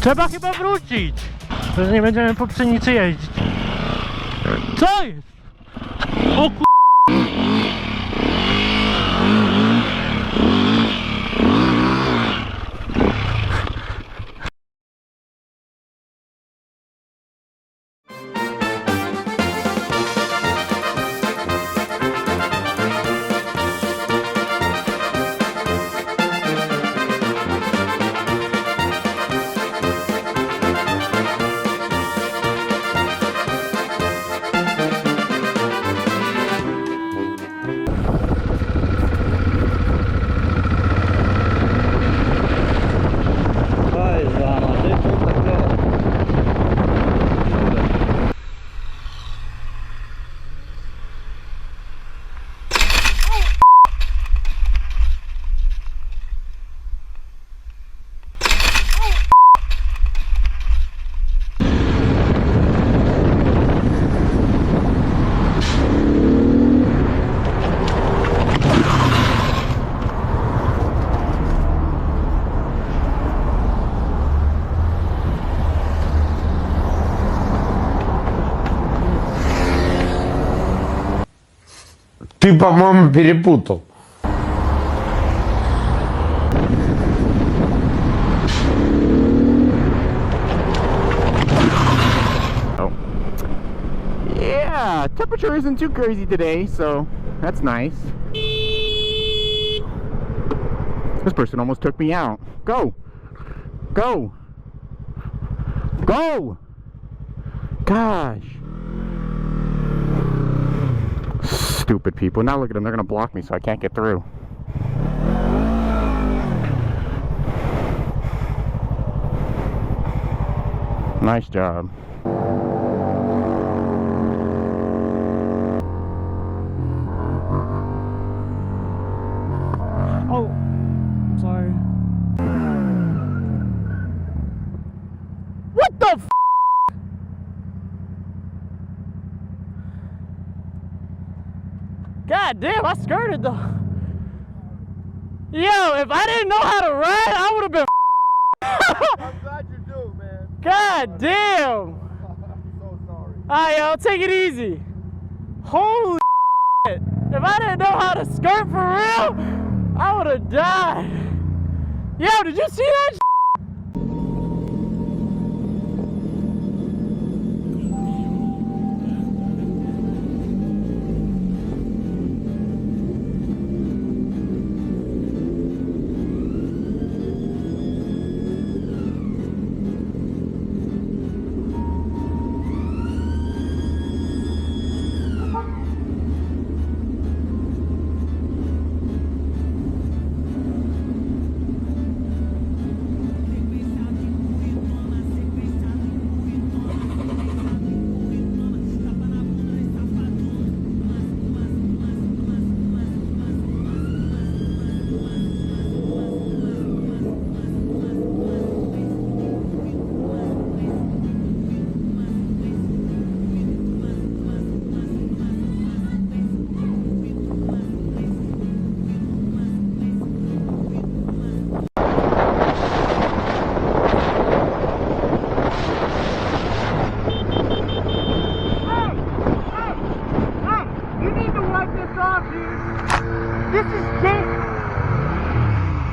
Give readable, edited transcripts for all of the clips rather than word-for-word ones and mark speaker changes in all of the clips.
Speaker 1: Trzeba chyba wrócić! Że nie będziemy po pszenicy jeździć. Co jest? O ku...
Speaker 2: Ты, по-моему, перепутал.
Speaker 3: Yeah, temperature isn't too crazy today, so that's nice. This person almost took me out. Go! Go! Go! Gosh. Stupid people. Now look at them. They're going to block me so I can't get through. Nice job.
Speaker 1: Oh, I'm sorry.
Speaker 3: What the f***?
Speaker 1: God damn, I skirted the... Yo, if I didn't know how to ride, I would have been
Speaker 4: I'm glad you do, man.
Speaker 1: God damn!
Speaker 4: I'm so sorry.
Speaker 1: Alright, yo, take it easy. Holy shit. If I didn't know how to skirt for real, I would have died. Yo, did you see that shit?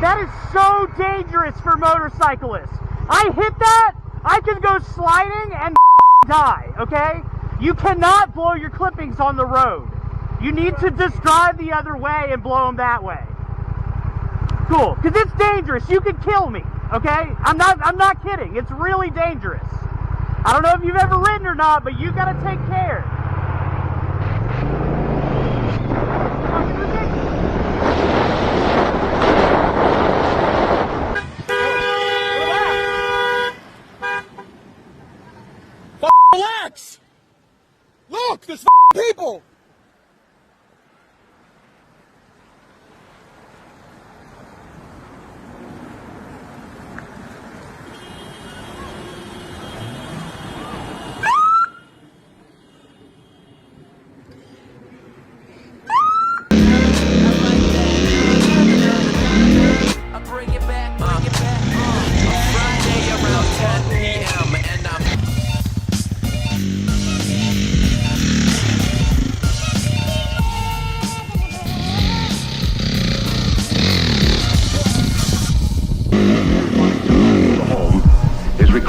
Speaker 3: That is so dangerous for motorcyclists. I hit that, I can go sliding and die, okay? You cannot blow your clippings on the road. You need to just drive the other way and blow them that way. Cool, because it's dangerous. You could kill me, okay? I'm not kidding. It's really dangerous. I don't know if you've ever ridden or not, but you got to take care. Fucking ridiculous.
Speaker 4: Relax! Look, there's people!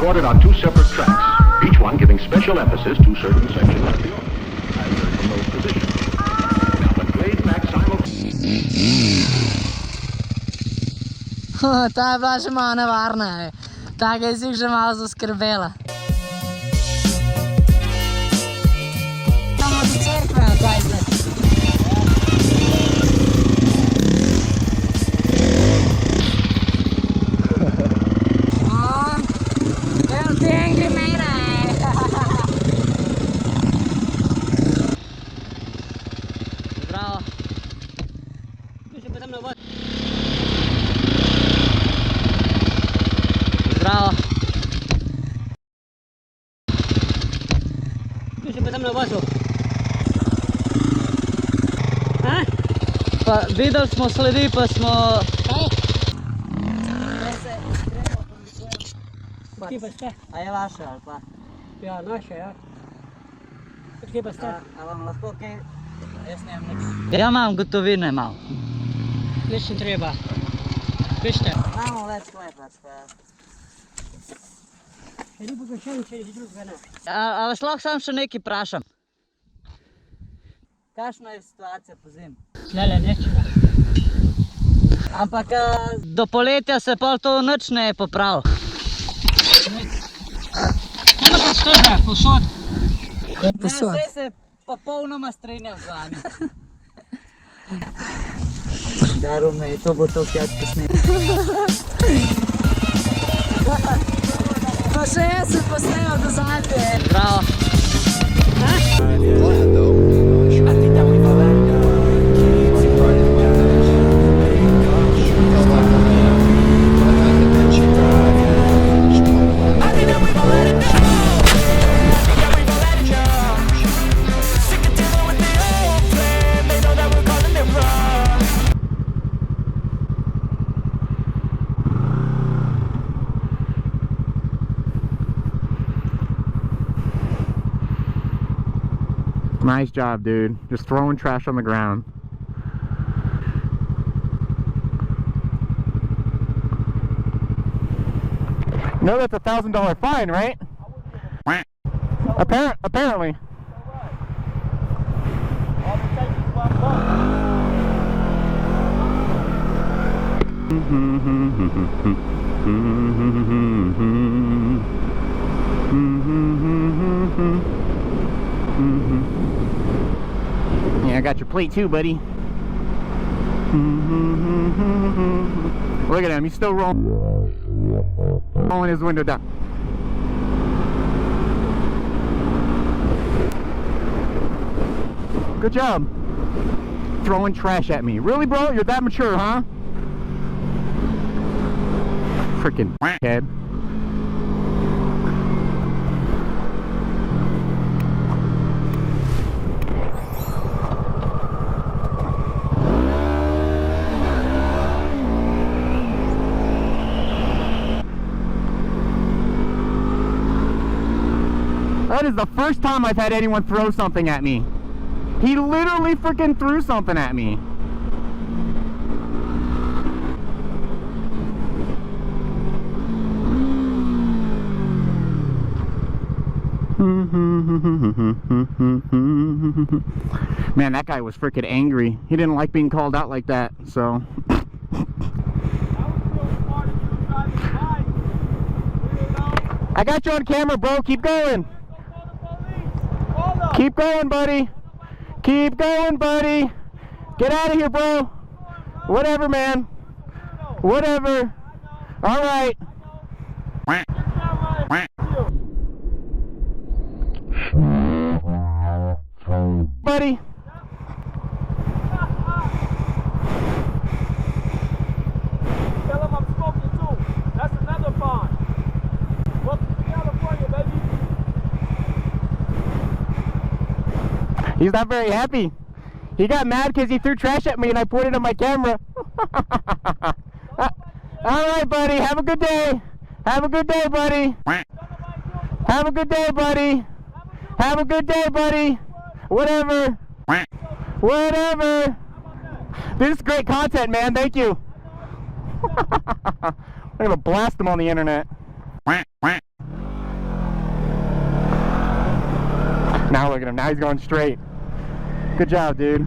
Speaker 5: recorded on 2 separate tracks, each one giving special emphasis to certain sections of the audio, as heard from those positions. Now, when played back
Speaker 6: Ta je bila že malo nevarna, ta ga je si že malo zaskrbela. Samo do cerkve, kaj zdaj? Evo ti angry mate. Bravo. Tu še pa tam na vod. Bravo. Tu še pa tam na vozu. Pa videli smo sledi, pa smo... Kje pa ste? A je vaše ali pa? Ja, naše, ja. Kje pa ste? A vam lahko kaj... Jaz nemam nič. Ja, imam gotovine, malo. Nič ne treba. Pište. Imamo več klepac, pa... Ni bo ga še nič drugega ne. A vas lahko sam še nekaj vprašam? Kakšna je situacija po zim? Tlele nečega. Ampak do poletja se pol to nič ne popravi. Kaj pa stega, posod? Posod. Vse se popolnoma strinjam z vami. Daru me, to bo to kjat posnet. Pa še jaz se posnemal do zadnje. Bravo.
Speaker 3: Nice job, dude. Just throwing trash on the ground. You know that's a $1,000 fine, right? Apparently. Yeah, I got your plate too, buddy. Look at him, he's still rolling his window down. Good job. Throwing trash at me. Really, bro? You're that mature, huh? Freaking head. That is the first time I've had anyone throw something at me. He literally freaking threw something at me. Man, that guy was freaking angry. He didn't like being called out like that, so... I got you on camera, bro. Keep going. Keep going, buddy. Keep going, buddy. Get out of here, bro. Whatever, man. Whatever. All right. Buddy.
Speaker 4: Tell him I'm smoking too. That's another fine. Welcome to California, baby.
Speaker 3: He's not very happy. He got mad because he threw trash at me and I pointed at my camera. All right, buddy. Have a good day. Have a good day, buddy. Have a good day, buddy. Have a good day, buddy. Whatever. Whatever. This is great content, man. Thank you. I'm going to blast them on the internet. Now look at him. Now he's going straight. Good job, dude.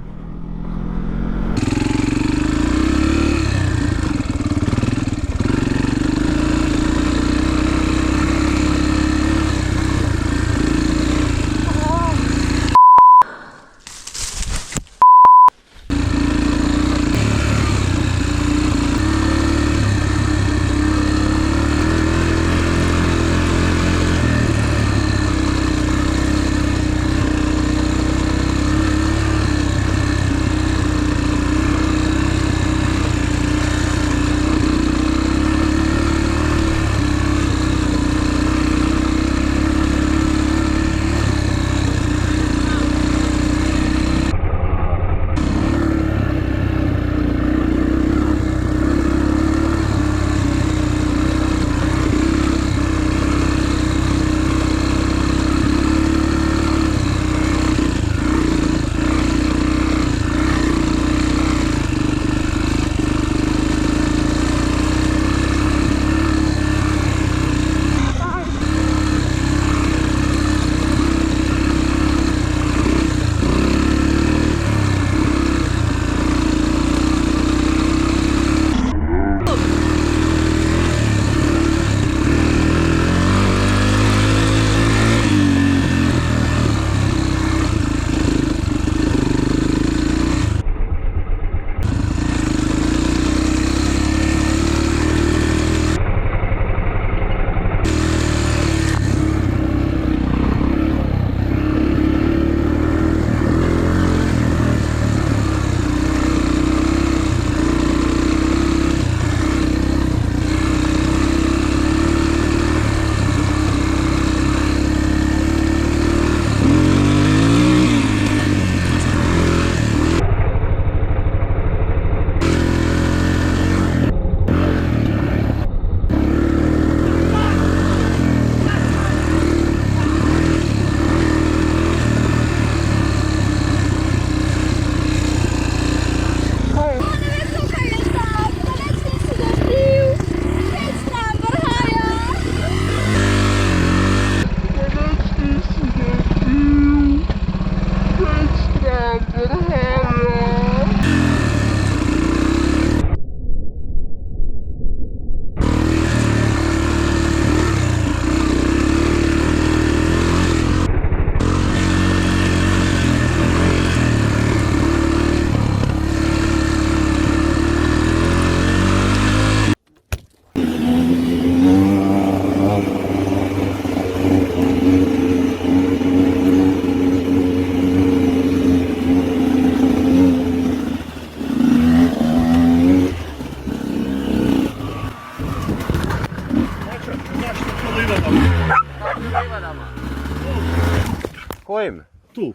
Speaker 2: Kojim?
Speaker 7: Tu.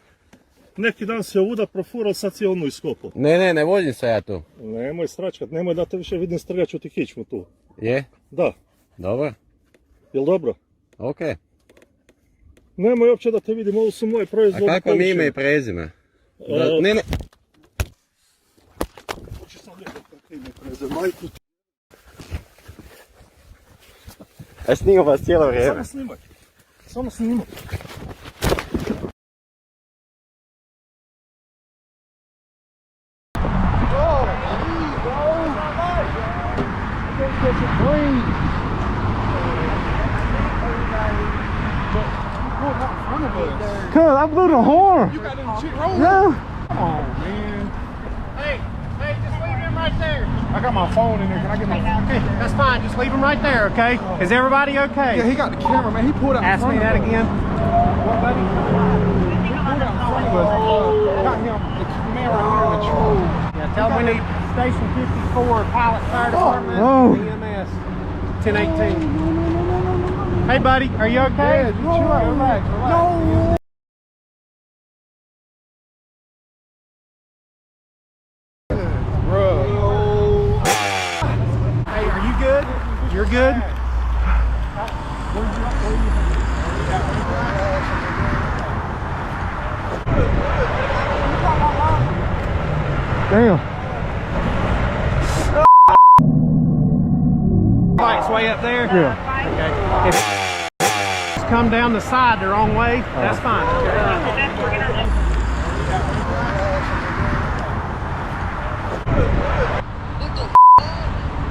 Speaker 7: Neki dan se ovuda profurao, sad si ono iskopao.
Speaker 2: Ne vozim se ja tu.
Speaker 7: Nemoj sračkat, nemoj da te više vidim strgaću ti kičmu tu.
Speaker 2: Je?
Speaker 7: Da.
Speaker 2: Dobro.
Speaker 7: Jel dobro?
Speaker 2: Okej.
Speaker 7: Nemoj uopće da te vidim, ovo su moje proizvodne.
Speaker 2: A kako mi ime i prezime? Ne.
Speaker 7: Hoće sam nekako kako ime i prezime, majku.
Speaker 2: A snimam vas cijelo vrijeme.
Speaker 7: Samo snimaj. Samo snimaj.
Speaker 3: Cuz, I blew the horn.
Speaker 4: You got any shit rolling?
Speaker 3: No.
Speaker 4: Come on, man. Hey, just leave him right there. I got my phone in there. Can I get my phone? Okay, that's fine. Just leave him right there, okay? Is everybody okay?
Speaker 8: Yeah, he got the camera, man. He pulled out in
Speaker 4: Ask
Speaker 8: front
Speaker 4: me
Speaker 8: of
Speaker 4: that
Speaker 8: us.
Speaker 4: again.
Speaker 8: What, buddy? He pulled out in front of us. Got him the camera here in the truck.
Speaker 4: Yeah, tell him we need Station 54, Pilot Fire Department,
Speaker 3: Oh.
Speaker 4: EMS, 1018. Hey, buddy, are you okay?
Speaker 8: Yeah, you chill out. Relax, relax.
Speaker 3: No.
Speaker 4: Hey, are you good? You're good?
Speaker 3: Damn.
Speaker 4: Bike's way up there?
Speaker 3: Yeah.
Speaker 4: Okay. If it's come down the side the wrong way, that's fine.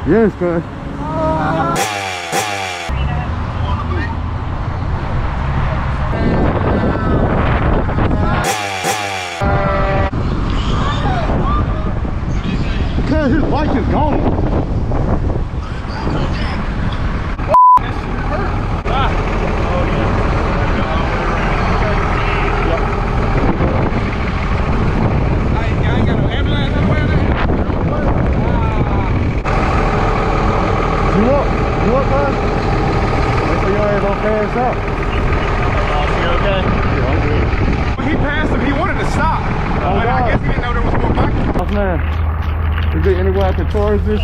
Speaker 8: Yes, guys. Cause his bike is gone. You up, bud? Make sure your ass don't pass out.
Speaker 1: You okay?
Speaker 8: Yeah, I'm good.
Speaker 4: When he passed him, he wanted to stop. But I guess he didn't know there was more back.
Speaker 8: Oh, man. Is there any way I can charge this?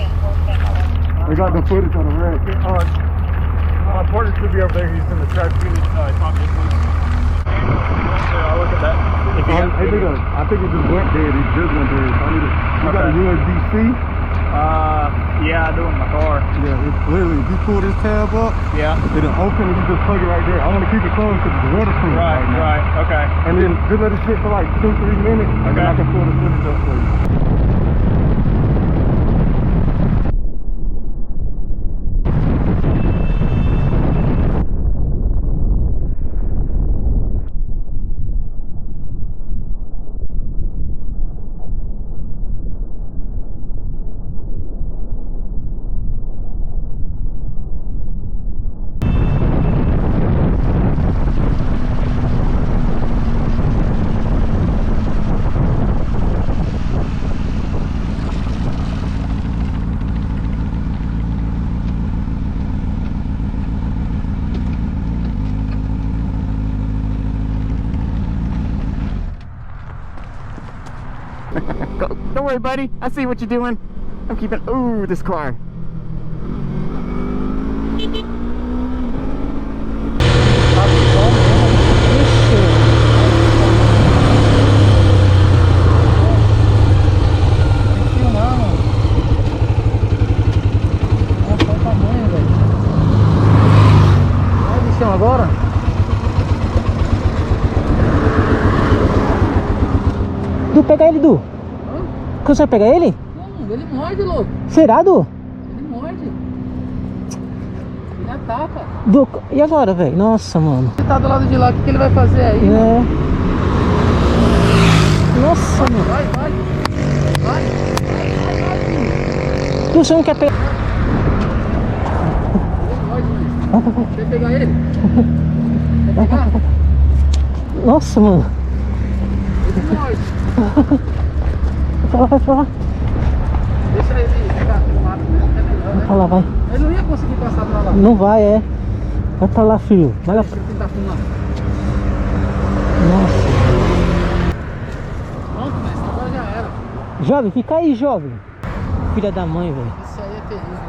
Speaker 8: They got the footage on the rack.
Speaker 1: Porter should be over there. He's in the trash unit. Probably this one. I'll look at that.
Speaker 8: I think it just went dead. It just went dead. So I need to, you got a USB-C?
Speaker 1: Yeah, I do in my car.
Speaker 8: Yeah, it's literally, if you pull this tab up,
Speaker 1: Yeah.
Speaker 8: it'll open and you just plug it right there. I want to keep it closed because it's waterproof right now.
Speaker 1: Right. Okay.
Speaker 8: And then just let it sit for like 2-3 minutes, and then I can pull the footage up for you.
Speaker 3: Don't worry, buddy. I see what you're doing. I'm keeping. Ooh, this car.
Speaker 6: Agora? Du, pega ele, Du. Você vai pegar ele?
Speaker 9: Não, ele morde, louco.
Speaker 6: Será, Du?
Speaker 9: Ele morde. Ele ataca.
Speaker 6: Du, e agora, velho? Nossa, mano.
Speaker 9: Ele tá do lado de lá, o que ele vai fazer aí?
Speaker 6: É. Nossa, mano.
Speaker 9: Vai. Vai.
Speaker 6: Du, você não quer pegar?
Speaker 9: Quer pegar ele? Quer pegar?
Speaker 6: Nossa, mano.
Speaker 9: Ele morde.
Speaker 6: Vai pra lá.
Speaker 9: Deixa ele ficar no mato mesmo, que é melhor,
Speaker 6: Vai
Speaker 9: né?
Speaker 6: pra lá, vai.
Speaker 9: Ele não ia conseguir passar pra lá.
Speaker 6: Não vai, é. Vai pra lá, filho. Vai lá.
Speaker 9: Deixa ele tentar fumar.
Speaker 6: Nossa.
Speaker 9: Pronto, mestre, agora já era.
Speaker 6: Jovem, fica aí, jovem. Filha da mãe, velho.
Speaker 9: Isso aí é terrível.